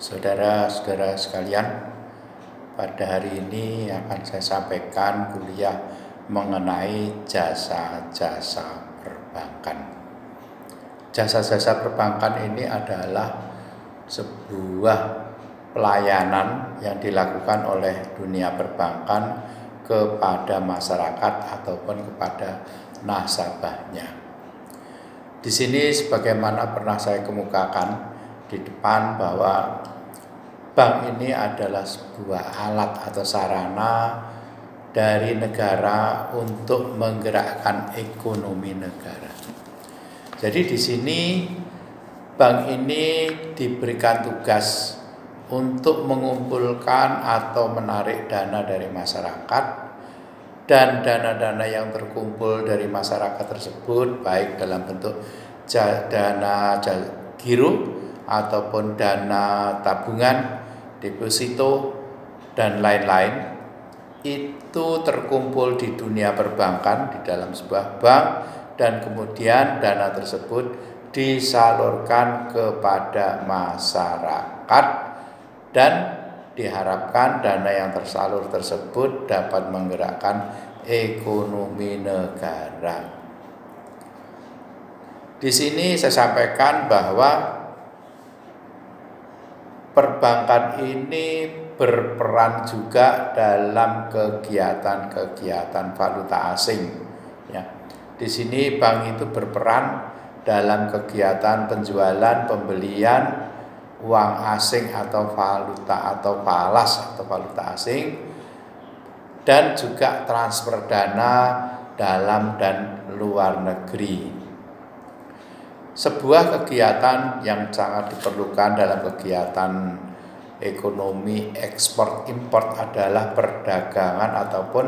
Saudara-saudara sekalian, pada hari ini akan saya sampaikan kuliah mengenai jasa-jasa perbankan. Jasa-jasa perbankan ini adalah sebuah pelayanan yang dilakukan oleh dunia perbankan kepada masyarakat ataupun kepada nasabahnya. Di sini sebagaimana pernah saya kemukakan di depan bahwa bank ini adalah sebuah alat atau sarana dari negara untuk menggerakkan ekonomi negara. Jadi di sini bank ini diberikan tugas untuk mengumpulkan atau menarik dana dari masyarakat, dan dana-dana yang terkumpul dari masyarakat tersebut baik dalam bentuk dana giro ataupun dana tabungan, deposito, dan lain-lain, itu terkumpul di dunia perbankan di dalam sebuah bank, dan kemudian dana tersebut disalurkan kepada masyarakat, dan diharapkan dana yang tersalur tersebut dapat menggerakkan ekonomi negara. Di sini saya sampaikan bahwa perbankan ini berperan juga dalam kegiatan-kegiatan valuta asing. Ya. Di sini bank itu berperan dalam kegiatan penjualan, pembelian uang asing atau valuta atau falas atau valuta asing, dan juga transfer dana dalam dan luar negeri. Sebuah kegiatan yang sangat diperlukan dalam kegiatan ekonomi ekspor import adalah perdagangan ataupun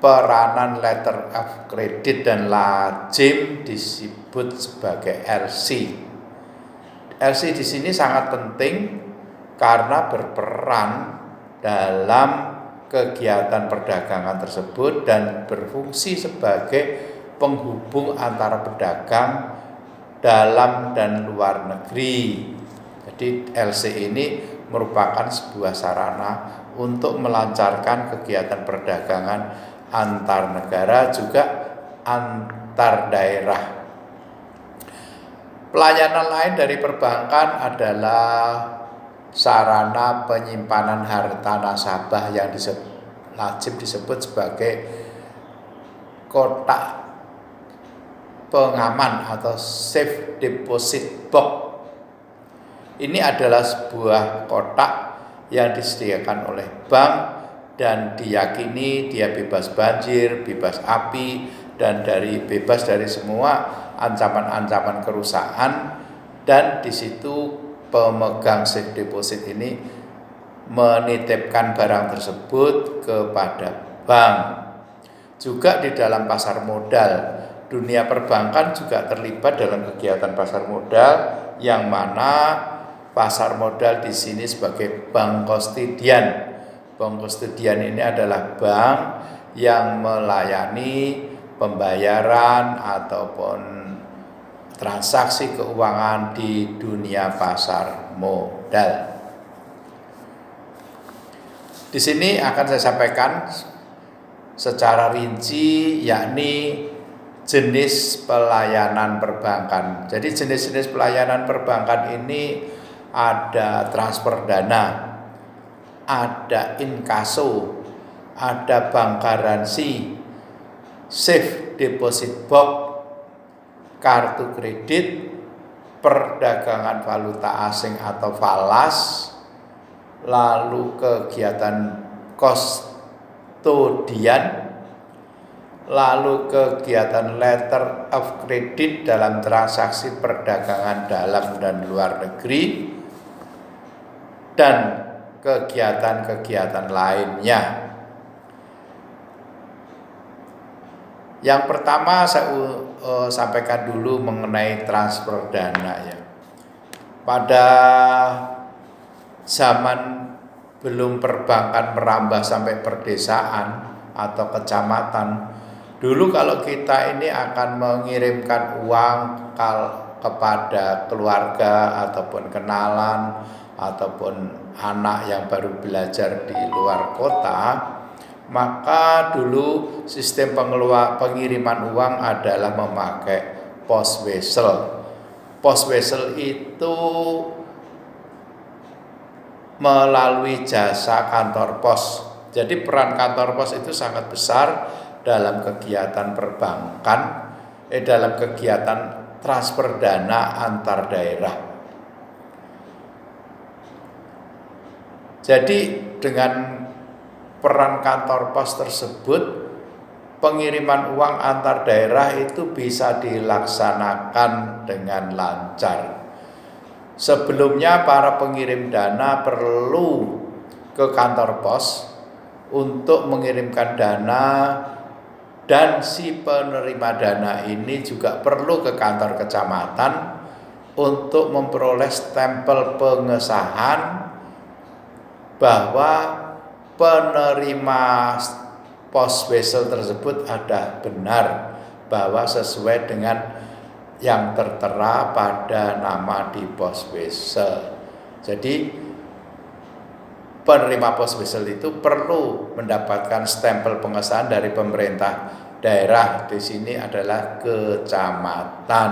peranan letter of credit dan lazim disebut sebagai LC. LC di sini sangat penting karena berperan dalam kegiatan perdagangan tersebut dan berfungsi sebagai penghubung antara pedagang dalam dan luar negeri. Jadi LC ini merupakan sebuah sarana untuk melancarkan kegiatan perdagangan antar negara juga antar daerah. Pelayanan lain dari perbankan adalah sarana penyimpanan harta nasabah yang lazim disebut sebagai kotak pengaman atau safe deposit box. Ini adalah sebuah kotak yang disediakan oleh bank dan diyakini dia bebas banjir, bebas api, dan bebas dari semua ancaman-ancaman kerusakan. Dan di situ pemegang safe deposit ini menitipkan barang tersebut kepada bank. Juga di dalam pasar modal, dunia perbankan juga terlibat dalam kegiatan pasar modal, yang mana pasar modal di sini sebagai bank kustodian. Bank kustodian ini adalah bank yang melayani pembayaran ataupun transaksi keuangan di dunia pasar modal. Di sini akan saya sampaikan secara rinci, yakni jenis pelayanan perbankan. Jadi jenis-jenis pelayanan perbankan ini ada transfer dana, ada inkaso, ada bank garansi, safe deposit box, kartu kredit, perdagangan valuta asing atau falas, lalu kegiatan kustodian, lalu kegiatan letter of credit dalam transaksi perdagangan dalam dan luar negeri, dan kegiatan-kegiatan lainnya. Yang pertama saya sampaikan dulu mengenai transfer dana ya. Pada zaman belum perbankan merambah sampai perdesaan atau kecamatan, dulu kalau kita ini akan mengirimkan uang kepada keluarga ataupun kenalan ataupun anak yang baru belajar di luar kota, maka dulu sistem pengiriman uang adalah memakai post vessel. Post vessel itu melalui jasa kantor pos. Jadi peran kantor pos itu sangat besar dalam kegiatan perbankan, dalam kegiatan transfer dana antar daerah. Jadi dengan peran kantor pos tersebut, pengiriman uang antar daerah itu bisa dilaksanakan dengan lancar. Sebelumnya para pengirim dana perlu ke kantor pos untuk mengirimkan dana, dan si penerima dana ini juga perlu ke kantor kecamatan untuk memperoleh stempel pengesahan bahwa penerima post vessel tersebut ada benar, bahwa sesuai dengan yang tertera pada nama di post vessel. Jadi penerima post vessel itu perlu mendapatkan stempel pengesahan dari pemerintah daerah, di sini adalah kecamatan.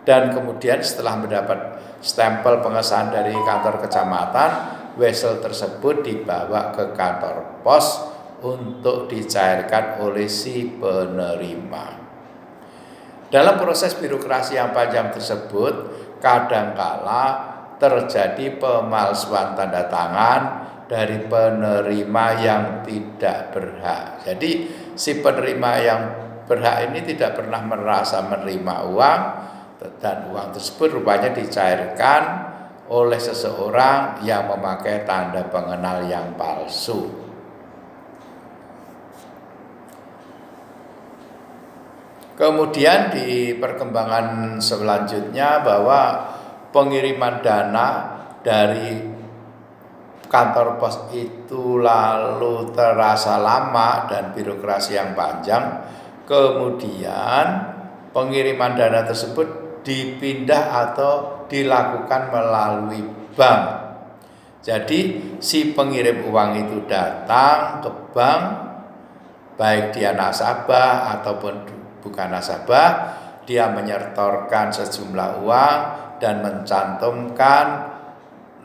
Dan kemudian setelah mendapat stempel pengesahan dari kantor kecamatan, wesel tersebut dibawa ke kantor pos untuk dicairkan oleh si penerima. Dalam proses birokrasi yang panjang tersebut, kadangkala terjadi pemalsuan tanda tangan dari penerima yang tidak berhak. Jadi si penerima yang berhak ini tidak pernah merasa menerima uang, dan uang tersebut rupanya dicairkan oleh seseorang yang memakai tanda pengenal yang palsu. Kemudian di perkembangan selanjutnya bahwa pengiriman dana dari kantor pos itu lalu terasa lama dan birokrasi yang panjang. Kemudian pengiriman dana tersebut dipindah atau dilakukan melalui bank. Jadi si pengirim uang itu datang ke bank, baik dia nasabah ataupun bukan nasabah, dia menyetorkan sejumlah uang dan mencantumkan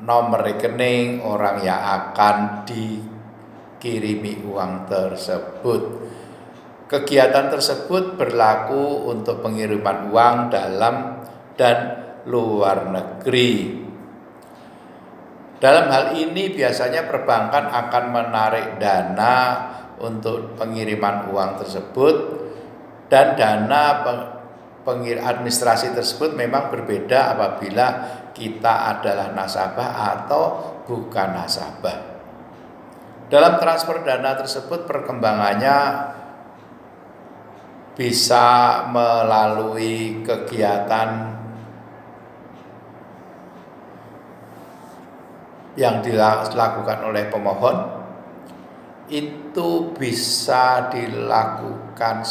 nomor rekening orang yang akan dikirimi uang tersebut. Kegiatan tersebut berlaku untuk pengiriman uang dalam dan luar negeri. Dalam hal ini biasanya perbankan akan menarik dana untuk pengiriman uang tersebut, dan dana administrasi tersebut memang berbeda apabila kita adalah nasabah atau bukan nasabah. Dalam transfer dana tersebut perkembangannya bisa melalui kegiatan yang dilakukan oleh pemohon, itu bisa dilakukan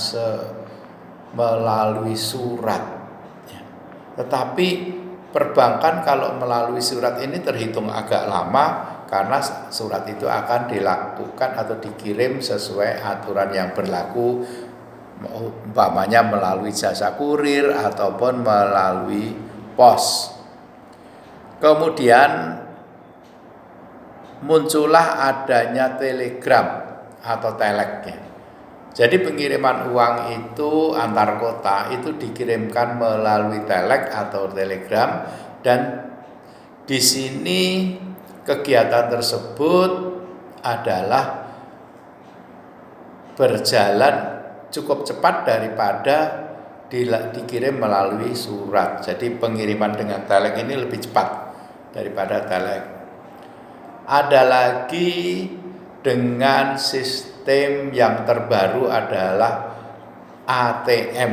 melalui surat. Tetapi perbankan kalau melalui surat ini terhitung agak lama, karena surat itu akan dilakukan atau dikirim sesuai aturan yang berlaku, umpamanya melalui jasa kurir ataupun melalui pos. Kemudian muncullah adanya telegram atau telek. Jadi pengiriman uang itu antar kota itu dikirimkan melalui telek atau telegram, dan di sini kegiatan tersebut adalah berjalan cukup cepat daripada dikirim melalui surat. Jadi pengiriman dengan telek ini lebih cepat daripada telek. Ada lagi dengan sistem yang terbaru adalah ATM.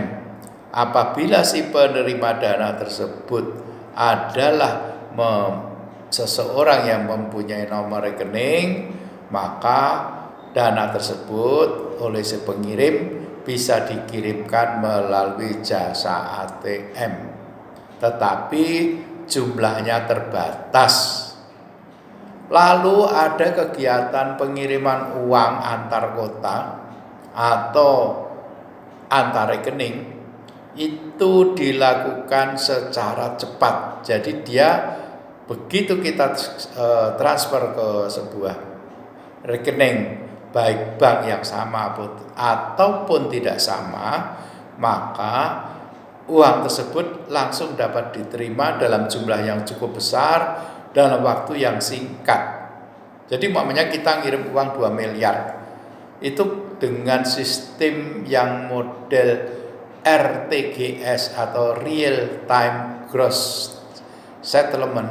Apabila si penerima dana tersebut adalah seseorang yang mempunyai nomor rekening, maka dana tersebut oleh si pengirim bisa dikirimkan melalui jasa ATM, tetapi jumlahnya terbatas. Lalu ada kegiatan pengiriman uang antar kota atau antar rekening, itu dilakukan secara cepat. Jadi dia begitu kita transfer ke sebuah rekening, baik bank yang sama ataupun tidak sama, maka uang tersebut langsung dapat diterima dalam jumlah yang cukup besar dalam waktu yang singkat. Jadi umpamanya kita ngirim uang 2 miliar, itu dengan sistem yang model RTGS atau Real Time Gross Settlement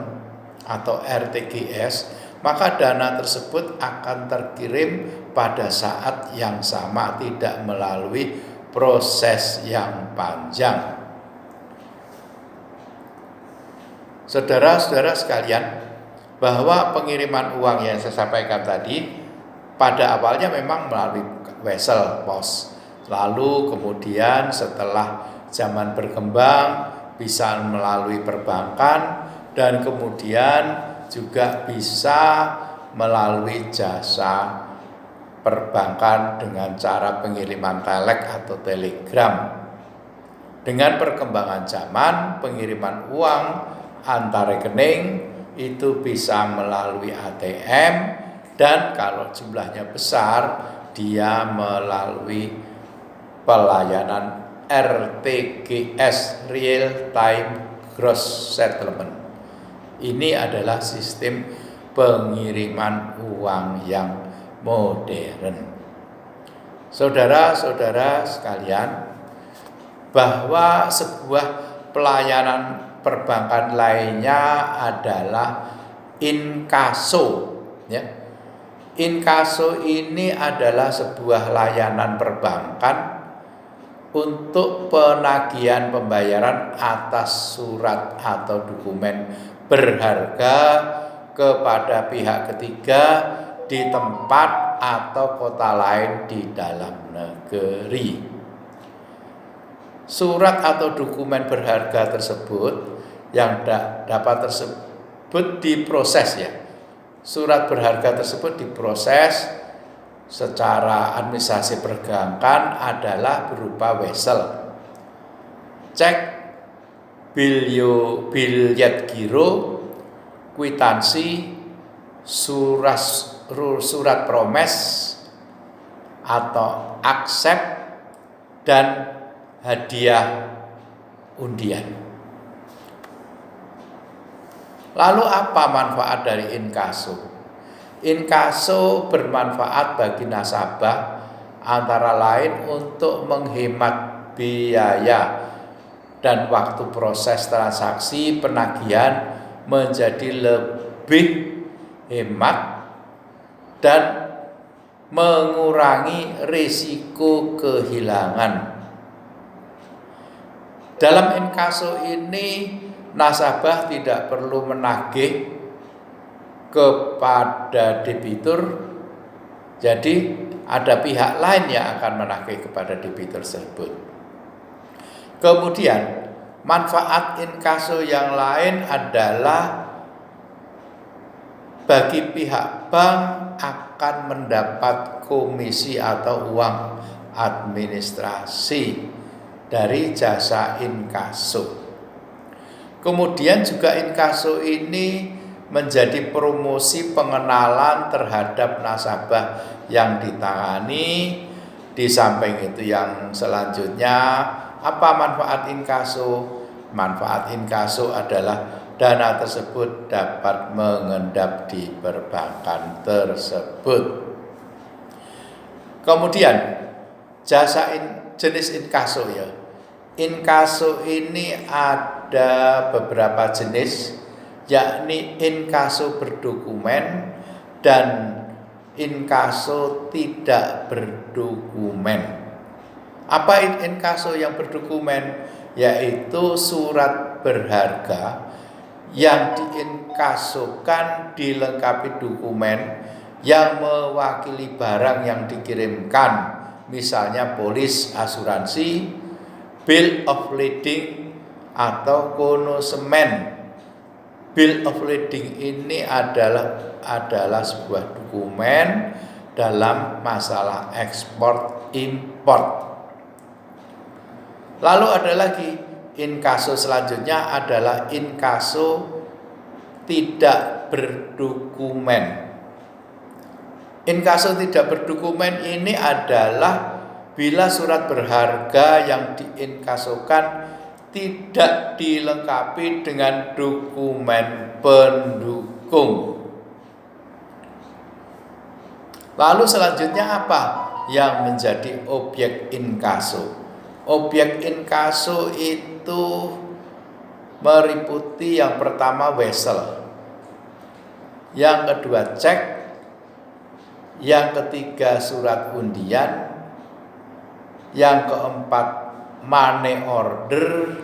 atau RTGS, maka dana tersebut akan terkirim pada saat yang sama, tidak melalui proses yang panjang. Saudara-saudara sekalian, bahwa pengiriman uang yang saya sampaikan tadi pada awalnya memang melalui wesel pos. Lalu kemudian setelah zaman berkembang bisa melalui perbankan, dan kemudian juga bisa melalui jasa perbankan dengan cara pengiriman telek atau telegram. Dengan perkembangan zaman, pengiriman uang antar rekening itu bisa melalui ATM, dan kalau jumlahnya besar dia melalui pelayanan RTGS Real Time Gross Settlement. Ini adalah sistem pengiriman uang yang modern. Saudara-saudara sekalian, bahwa sebuah pelayanan perbankan lainnya adalah inkaso, ya. Inkaso ini adalah sebuah layanan perbankan untuk penagihan pembayaran atas surat atau dokumen berharga kepada pihak ketiga di tempat atau kota lain di dalam negeri. Surat atau dokumen berharga tersebut yang dapat tersebut diproses, ya. Surat berharga tersebut diproses secara administrasi perbankan adalah berupa wesel, cek, bilet giro, kwitansi, surat promes atau aksep, dan hadiah undian. Lalu apa manfaat dari inkaso? Inkaso bermanfaat bagi nasabah antara lain untuk menghemat biaya dan waktu proses transaksi penagihan menjadi lebih hemat dan mengurangi risiko kehilangan. Dalam inkaso ini nasabah tidak perlu menagih kepada debitur, jadi ada pihak lain yang akan menagih kepada debitur tersebut. Kemudian manfaat inkaso yang lain adalah bagi pihak bank akan mendapat komisi atau uang administrasi dari jasa inkaso. Kemudian juga inkaso ini menjadi promosi pengenalan terhadap nasabah yang ditangani. Di samping itu yang selanjutnya, apa manfaat inkaso? Manfaat inkaso adalah dana tersebut dapat mengendap di perbankan tersebut. Kemudian jenis inkaso, ya. Inkaso ini ada beberapa jenis, yakni inkaso berdokumen dan inkaso tidak berdokumen. Apa inkaso yang berdokumen? Yaitu surat berharga yang diinkasokan dilengkapi dokumen yang mewakili barang yang dikirimkan misalnya polis asuransi, bill of lading atau konosemen. Bill of lading ini adalah sebuah dokumen dalam masalah ekspor import. Lalu ada lagi inkaso, selanjutnya adalah inkaso tidak berdokumen. Inkaso tidak berdokumen ini adalah bila surat berharga yang diinkasokan tidak dilengkapi dengan dokumen pendukung. Lalu selanjutnya apa yang menjadi objek inkaso? Objek inkaso itu meliputi yang pertama wesel, yang kedua cek, yang ketiga surat undian, yang keempat money order,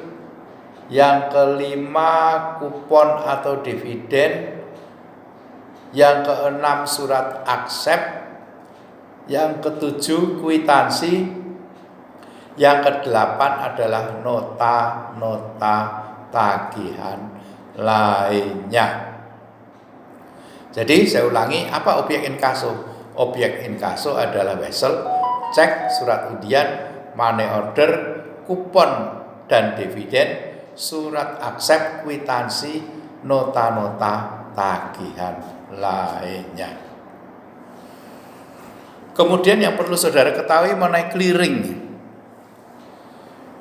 yang kelima kupon atau dividen, yang keenam surat accept, yang ketujuh kwitansi, yang kedelapan adalah nota-nota tagihan lainnya. Jadi saya ulangi, apa objek inkaso? Objek inkaso adalah wesel, cek, surat undian, money order, kupon dan dividen, surat accept, kwitansi, nota-nota tagihan lainnya. Kemudian yang perlu saudara ketahui mengenai clearing.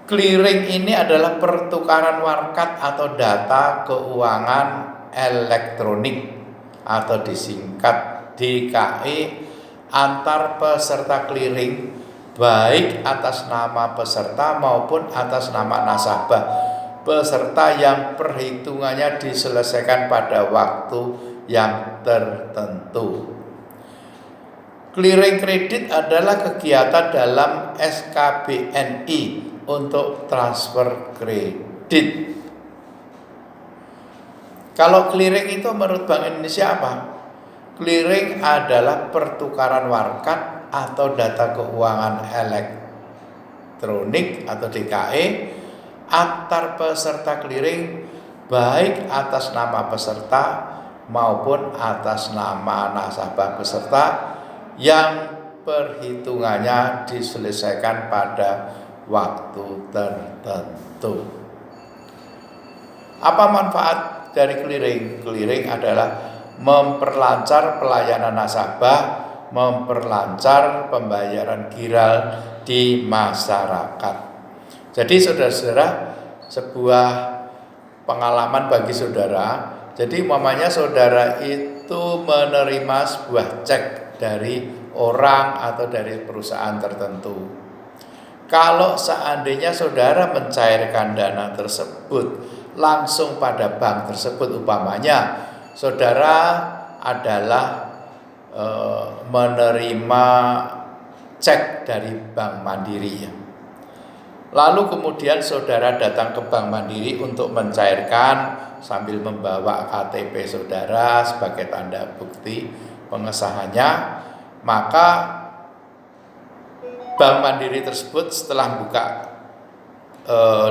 Clearing ini adalah pertukaran warkat atau data keuangan elektronik atau disingkat DKE antar peserta clearing, baik atas nama peserta maupun atas nama nasabah peserta yang perhitungannya diselesaikan pada waktu yang tertentu. Clearing kredit adalah kegiatan dalam SKBNI untuk transfer kredit. Kalau clearing itu menurut Bank Indonesia apa? Clearing adalah pertukaran warkat atau data keuangan elektronik atau DKE antar peserta clearing, baik atas nama peserta maupun atas nama nasabah peserta yang perhitungannya diselesaikan pada waktu tertentu. Apa manfaat dari clearing? Clearing adalah memperlancar pelayanan nasabah, memperlancar pembayaran giral di masyarakat. Jadi saudara-saudara, sebuah pengalaman bagi saudara. Jadi umpamanya saudara itu menerima sebuah cek dari orang atau dari perusahaan tertentu. Kalau seandainya saudara mencairkan dana tersebut langsung pada bank tersebut, umpamanya saudara adalah menerima cek dari Bank Mandiri, lalu kemudian saudara datang ke Bank Mandiri untuk mencairkan sambil membawa KTP saudara sebagai tanda bukti pengesahannya, maka Bank Mandiri tersebut setelah buka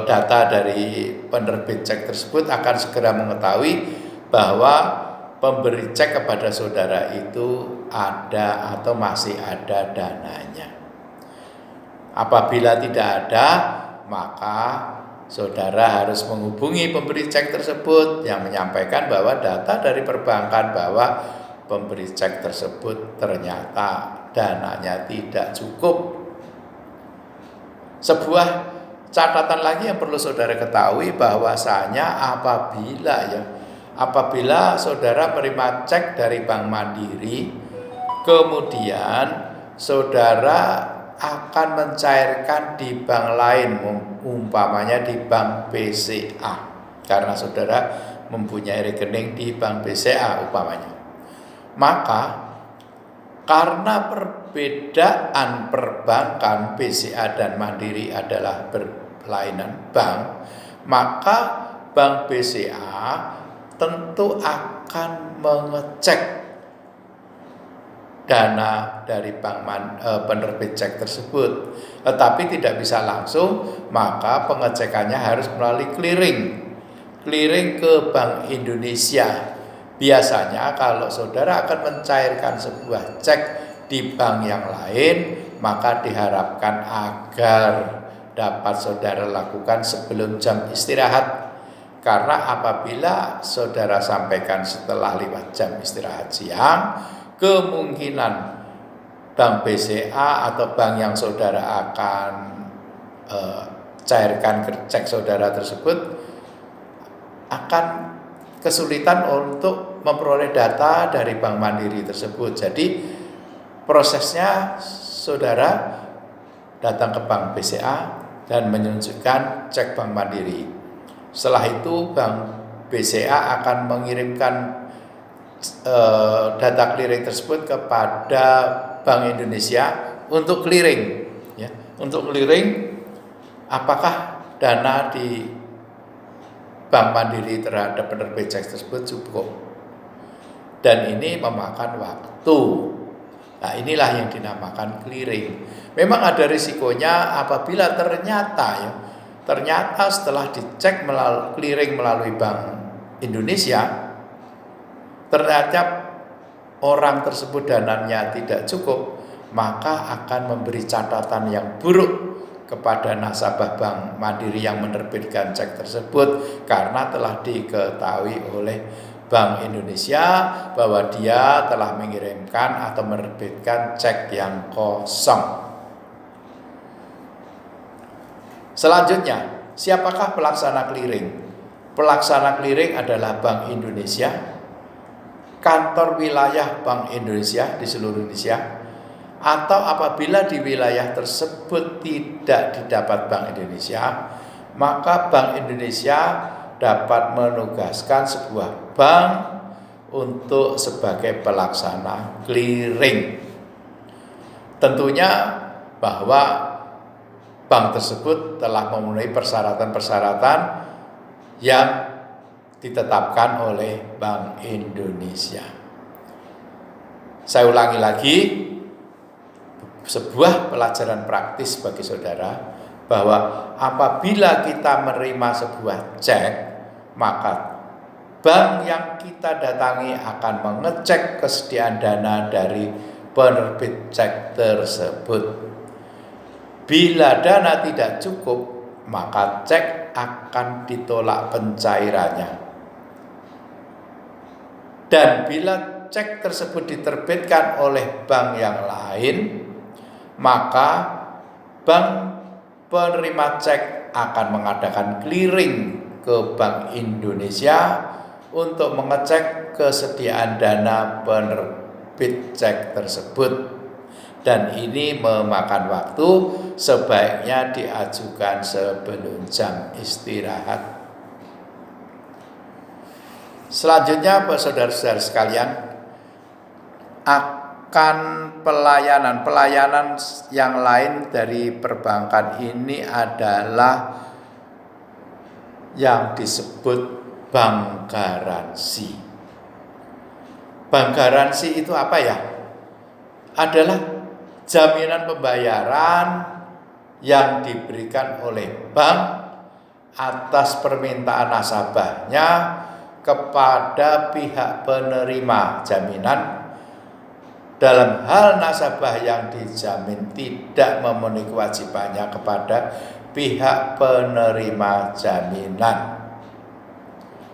data dari penerbit cek tersebut akan segera mengetahui bahwa pemberi cek kepada saudara itu ada atau masih ada dananya. Apabila tidak ada, maka saudara harus menghubungi pemberi cek tersebut yang menyampaikan bahwa data dari perbankan bahwa pemberi cek tersebut ternyata dananya tidak cukup. Sebuah catatan lagi yang perlu saudara ketahui bahwasanya apabila saudara menerima cek dari Bank Mandiri, kemudian saudara akan mencairkan di bank lain, umpamanya di Bank BCA, karena saudara mempunyai rekening di Bank BCA umpamanya. Maka karena perbedaan perbankan BCA dan Mandiri adalah berlainan bank, maka Bank BCA tentu akan mengecek dana dari penerbit cek tersebut. Tetapi tidak bisa langsung, maka pengecekannya harus melalui clearing ke Bank Indonesia. Biasanya kalau saudara akan mencairkan sebuah cek di bank yang lain, maka diharapkan agar dapat saudara lakukan sebelum jam istirahat. Karena apabila saudara sampaikan setelah lewat jam istirahat siang, kemungkinan bank BCA atau bank yang saudara akan cairkan cek saudara tersebut akan kesulitan untuk memperoleh data dari Bank Mandiri tersebut. Jadi prosesnya saudara datang ke Bank BCA dan menunjukkan cek Bank Mandiri. Setelah itu Bank BCA akan mengirimkan data clearing tersebut kepada Bank Indonesia untuk clearing, ya, untuk clearing apakah dana di Bank Mandiri terhadap penerbit cek tersebut cukup, dan ini memakan waktu. Nah, inilah yang dinamakan clearing. Memang ada risikonya apabila ternyata setelah dicek clearing melalui Bank Indonesia, ternyata orang tersebut dananya tidak cukup, maka akan memberi catatan yang buruk kepada nasabah Bank Mandiri yang menerbitkan cek tersebut, karena telah diketahui oleh Bank Indonesia bahwa dia telah mengirimkan atau menerbitkan cek yang kosong. Selanjutnya, siapakah pelaksana clearing? Pelaksana clearing adalah Bank Indonesia, kantor wilayah Bank Indonesia di seluruh Indonesia, atau apabila di wilayah tersebut tidak didapat Bank Indonesia, maka Bank Indonesia dapat menugaskan sebuah bank untuk sebagai pelaksana clearing. Tentunya bahwa bank tersebut telah memenuhi persyaratan-persyaratan yang ditetapkan oleh Bank Indonesia. Saya ulangi lagi, sebuah pelajaran praktis bagi saudara, bahwa apabila kita menerima sebuah cek, maka bank yang kita datangi akan mengecek kesediaan dana dari penerbit cek tersebut. Bila dana tidak cukup, maka cek akan ditolak pencairannya. Dan bila cek tersebut diterbitkan oleh bank yang lain, maka bank penerima cek akan mengadakan clearing ke Bank Indonesia untuk mengecek kesediaan dana penerbit cek tersebut. Dan ini memakan waktu, sebaiknya diajukan sebelum jam istirahat. Selanjutnya, saudara-saudara sekalian, akan pelayanan yang lain dari perbankan ini adalah yang disebut bank garansi. Bank garansi itu apa ya? Adalah jaminan pembayaran yang diberikan oleh bank atas permintaan nasabahnya kepada pihak penerima jaminan dalam hal nasabah yang dijamin tidak memenuhi kewajibannya kepada pihak penerima jaminan.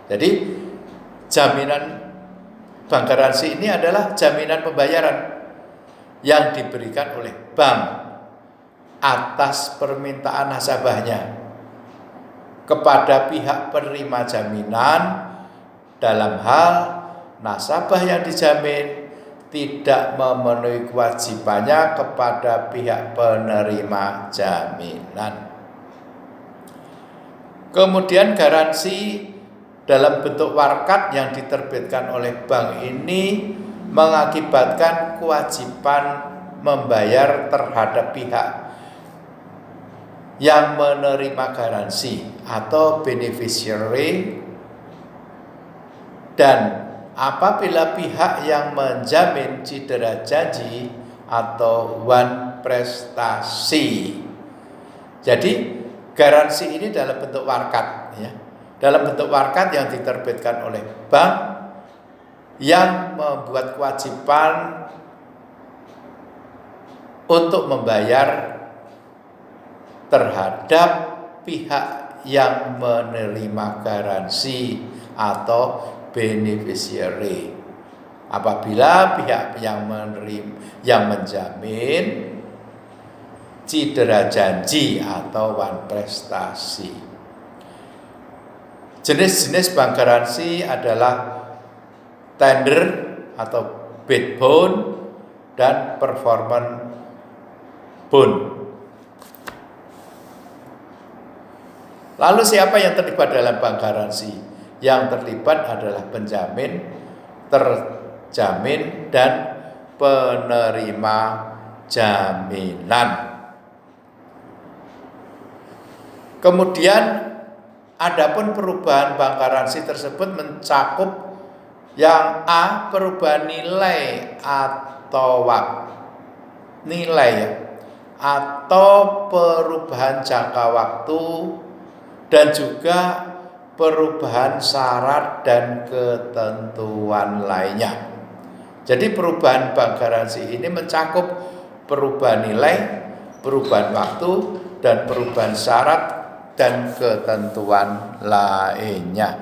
Jadi jaminan bank garansi ini adalah jaminan pembayaran yang diberikan oleh bank atas permintaan nasabahnya kepada pihak penerima jaminan dalam hal nasabah yang dijamin tidak memenuhi kewajibannya kepada pihak penerima jaminan. Kemudian garansi dalam bentuk warkat yang diterbitkan oleh bank ini mengakibatkan kewajiban membayar terhadap pihak yang menerima garansi atau beneficiary, dan apabila pihak yang menjamin cedera janji atau wan prestasi. Jadi garansi ini dalam bentuk warkat, ya. Dalam bentuk warkat yang diterbitkan oleh bank yang membuat kewajiban untuk membayar terhadap pihak yang menerima garansi atau beneficiary. Apabila pihak yang menjamin cedera janji atau wan prestasi. Jenis-jenis bank garansi adalah tender atau bid bond dan performance bond. Lalu siapa yang terlibat dalam bank garansi? Yang terlibat adalah penjamin, terjamin, dan penerima jaminan. Kemudian adapun perubahan bank garansi tersebut mencakup yang A, perubahan nilai atau atau perubahan jangka waktu dan juga perubahan syarat dan ketentuan lainnya. Jadi perubahan bank garansi ini mencakup perubahan nilai, perubahan waktu, dan perubahan syarat dan ketentuan lainnya.